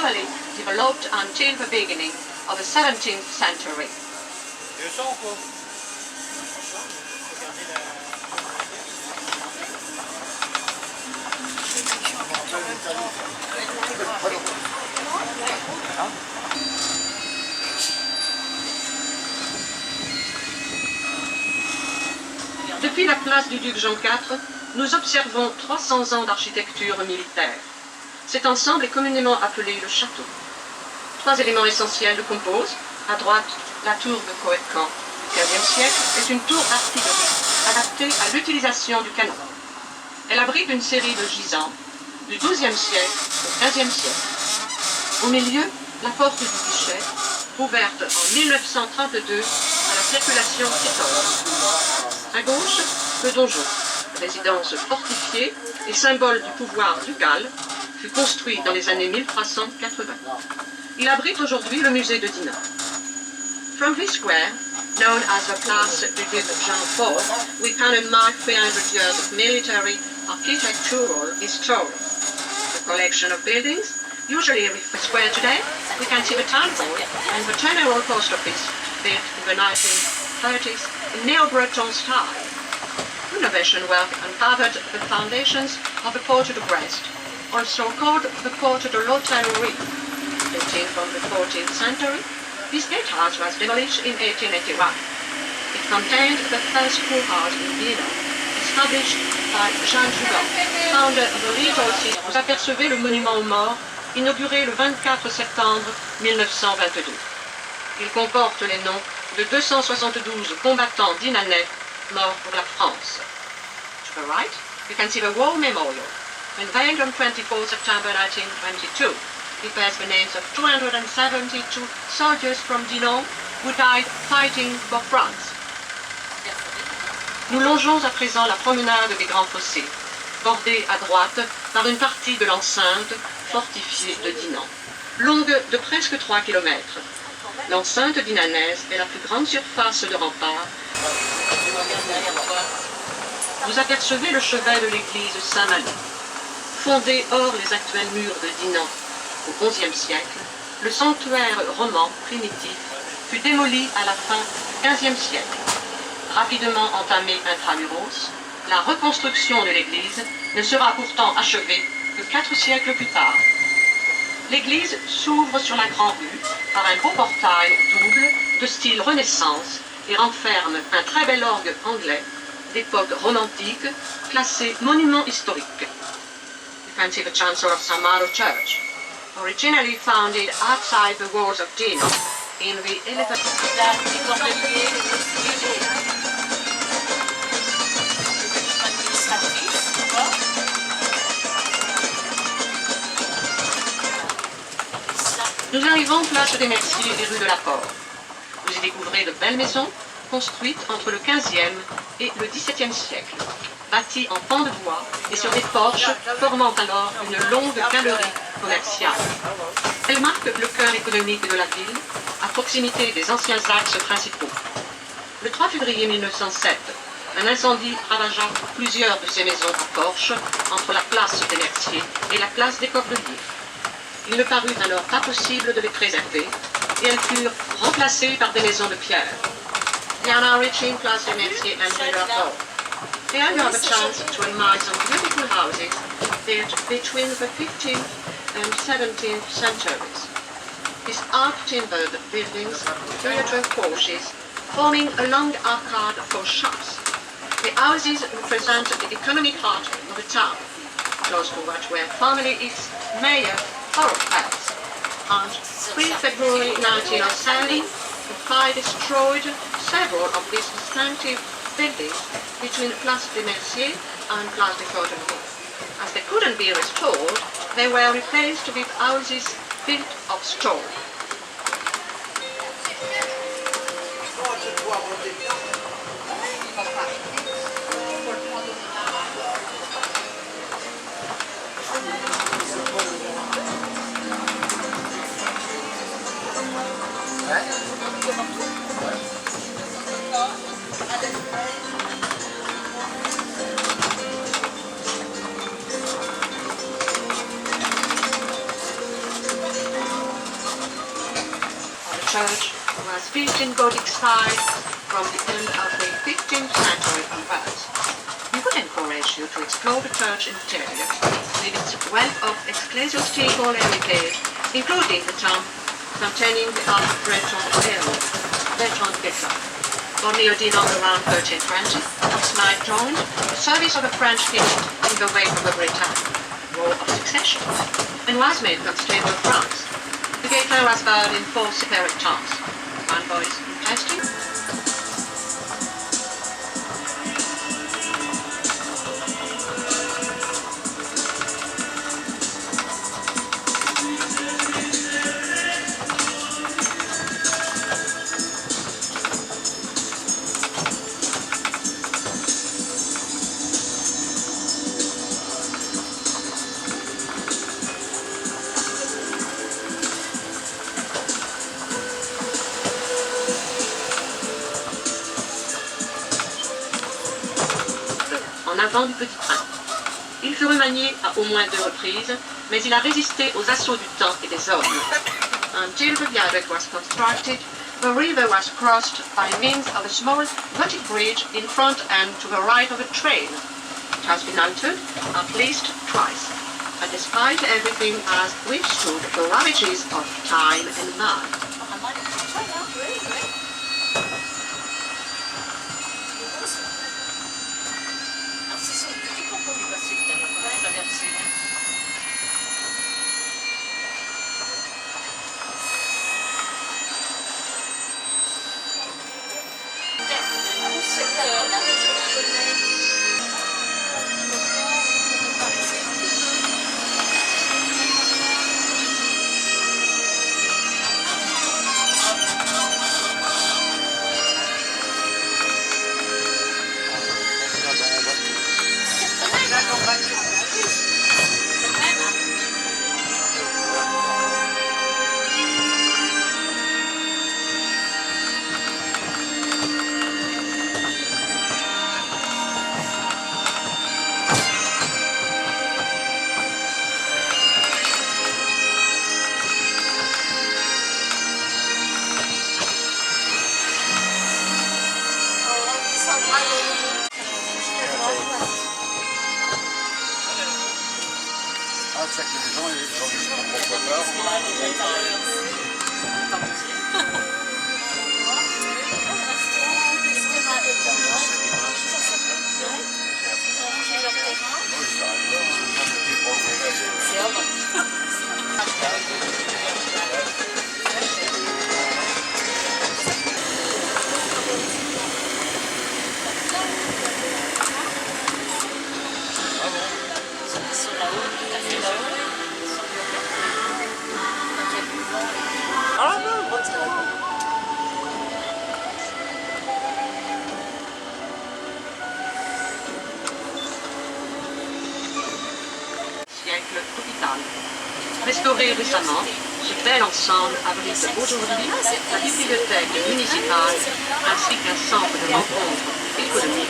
gradually developed until the beginning of the 17th century. Depuis la place du duc Jean IV, nous observons 300 ans d'architecture militaire. Cet ensemble est communément appelé le château. 3 éléments essentiels le composent. À droite, la tour de Coëtcan du XVe siècle est une tour artillerie adaptée à l'utilisation du canon. Elle abrite une série de gisants du XIIe siècle au XVe siècle. Au milieu, la porte du guichet, ouverte en 1932 à la circulation piétonne. À gauche, le donjon, résidence fortifiée et symbole du pouvoir ducal, fut construit dans les années 1380. Il abrite aujourd'hui le musée de Dinant. From this square, known as the Place du Duc Jean IV, we can admire 300 years of military architectural history. The collection of buildings, usually a square today, we can see the town hall and the general post office, built in the 1930s in neo-Breton style. Renovation work uncovered the foundations of the Porte de Brest, also called the Porte de l'Hôtellerie. Dating from the 14th century, this gatehouse was demolished in 1881. It contained the first poorhouse in Dinant, established by Jean Dugan, founder of the Little City. Vous apercevez le monument aux morts, inauguré le 24 septembre 1922. Il comporte les noms de 272 combattants dinanais morts pour la France. To the right, you can see the War Memorial, unveiled on 24 September 1922. It bears the names of 272 soldiers from Dinant who died fighting for France. Nous longeons à présent la promenade des Grands Fossés, bordée à droite par une partie de l'enceinte fortifiée de Dinant, longue de presque 3 km. L'enceinte dinanaise est la plus grande surface de rempart. Vous apercevez le chevet de l'église Saint-Malo. Fondé hors les actuels murs de Dinant au XIe siècle, le sanctuaire roman primitif fut démoli à la fin du XVe siècle. Rapidement entamé intramuros, la reconstruction de l'église ne sera pourtant achevée que 4 siècles plus tard. L'église s'ouvre sur la grande rue par un beau portail double de style Renaissance et renferme un très bel orgue anglais d'époque romantique classé monument historique. You can see the chancel of San Mauro Church, originally founded outside the walls of Dinant in the 11th Nous arrivons place des Merciers et rue de la Porte. Vous y découvrez de belles maisons construites entre le XVe et le XVIIe siècle, bâties en pans de bois et sur des porches formant alors une longue galerie commerciale. Elle marque le cœur économique de la ville, à proximité des anciens axes principaux. Le 3 février 1907, un incendie ravagea plusieurs de ces maisons à porches entre la place des Merciers et la place des Cordeliers. Il ne parut alors pas possible de les préserver et elles furent remplacées par des maisons de pierre. We are now reaching Place des Merciers and Rue de la Porte. Here you have a chance to admire some beautiful houses built between the 15th and 17th centuries. These arch-timbered buildings feature porches forming a long arcade for shops. The houses represent the economic heart of the town, close to what were formerly its mayor thoroughfares. On 3 February 1907, the fire destroyed several of these distinctive buildings between Place des Merciers and Place des Cordeliers. As they couldn't be restored, they were replaced with houses built of stone. church was built in Gothic style from the end of the 15th century onwards. We would encourage you to explore the church interior with its wealth of ecclesiastical heritage, including the tomb containing the Ark of Bertrand Guitar. On the Odin of around 1320, Oxnard joined the service of a French king in the wake of the Bretagne War of Succession, and was made Constable of France. The gateway was barred in 4 separate towns. One voice testing. En avant du petit train. Il fut remanié à au moins 2 reprises, mais il a résisté aux assauts du temps et des hommes. Until the viaduct was constructed, the river was crossed by means of a small Gothic bridge in front and to the right of a train. It has been altered at least twice, but despite everything has withstood the ravages of time and man. Ah, c'est ça que les gens, ils ont juste mon propre Siècle hôpital. Restauré récemment, ce bel ensemble abrite aujourd'hui la bibliothèque municipale ainsi qu'un centre de rencontre économique.